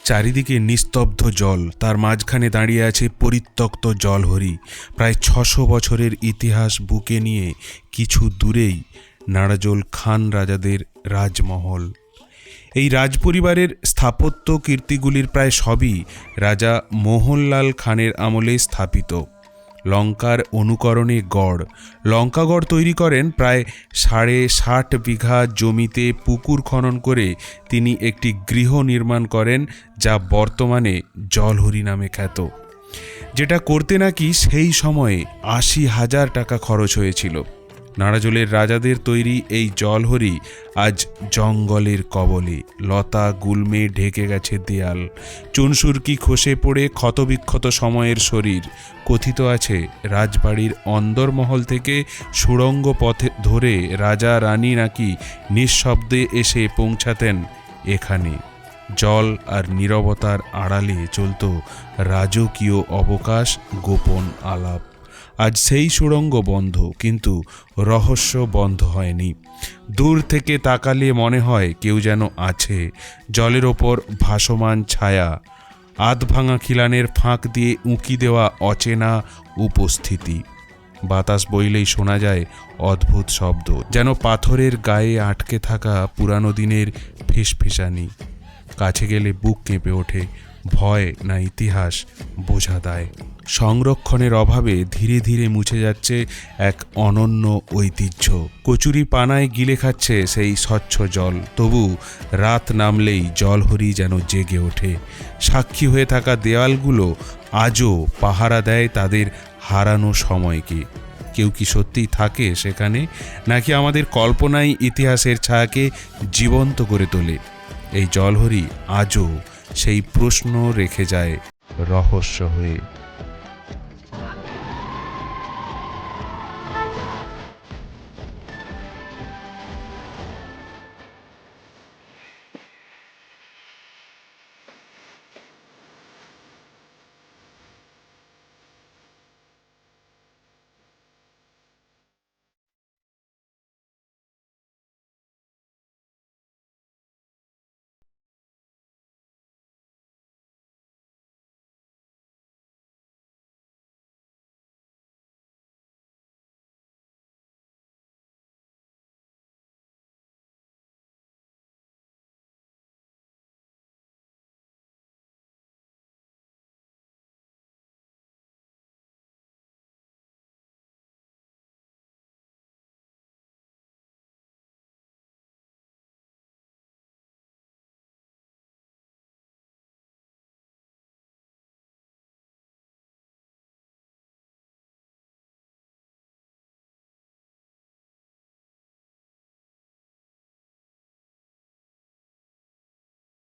চারিদিকে নিস্তব্ধ জল, তার মাঝখানে দাঁড়িয়ে আছে পরিত্যক্ত জলহরি। প্রায় 600 বছরের ইতিহাস বুকে নিয়ে কিছু দূরেই নাড়াজোল খান রাজাদের রাজমহল। এই রাজপরিবারের স্থাপত্য কীর্তিগুলির প্রায় সবই রাজা মোহনলাল খানের আমলে স্থাপিত। লঙ্কার অনুকরণে গড়, লঙ্কাগড় তৈরি করেন প্রায় 60.5 বিঘা জমিতে পুকুর খনন করে তিনি একটি গৃহ নির্মাণ করেন, যা বর্তমানে জলহরি নামে খ্যাত। যেটা করতে নাকি সেই সময়ে 80,000 টাকা খরচ হয়েছিল। নাড়াজোলের রাজাদের তৈরি এই জলহরি আজ জঙ্গলের কবলে, লতা গুল্মে ঢেকে গেছে দেয়াল, চুনসুরকি খসে পড়ে ক্ষতবিক্ষত সময়ের শরীর। কথিত আছে রাজবাড়ির অন্দরমহল থেকে সুড়ঙ্গ পথে ধরে রাজা রানী নাকি নিঃশব্দে এসে পৌঁছাতেন এখানে। জল আর নীরবতার আড়ালে চলত রাজকীয় অবকাশ, গোপন আলাপ। আজ সেই সুড়ঙ্গ বন্ধ, কিন্তু রহস্য বন্ধ হয়নি। দূর থেকে তাকালে মনে হয় কেউ যেন আছে, জলের ওপর ভাসমান ছায়া, আধভাঙা খিলানের ফাঁক দিয়ে উঁকি দেওয়া অচেনা উপস্থিতি। বাতাস বইলেই শোনা যায় অদ্ভুত শব্দ, যেন পাথরের গায়ে আটকে থাকা পুরানো দিনের ফিসফিসানি। কাছে গেলে বুক কেঁপে ওঠে, ভয় না ইতিহাস বোঝা দেয়। সংরক্ষণের অভাবে ধীরে ধীরে মুছে যাচ্ছে এক অনন্য ঐতিহ্য। কচুরি পানায় গিলে খাচ্ছে সেই স্বচ্ছ জল, তবু রাত নামলেই জলহরি যেন জেগে ওঠে। সাক্ষী হয়ে থাকা দেওয়ালগুলো আজও পাহারা দেয় তাদের হারানো সময়কে। কেউ কি সত্যিই থাকে সেখানে, নাকি আমাদের কল্পনাই ইতিহাসের ছায়াকে জীবন্ত করে তোলে? এই জলহরি আজও সেই প্রশ্ন রেখে যায় রহস্য হয়ে।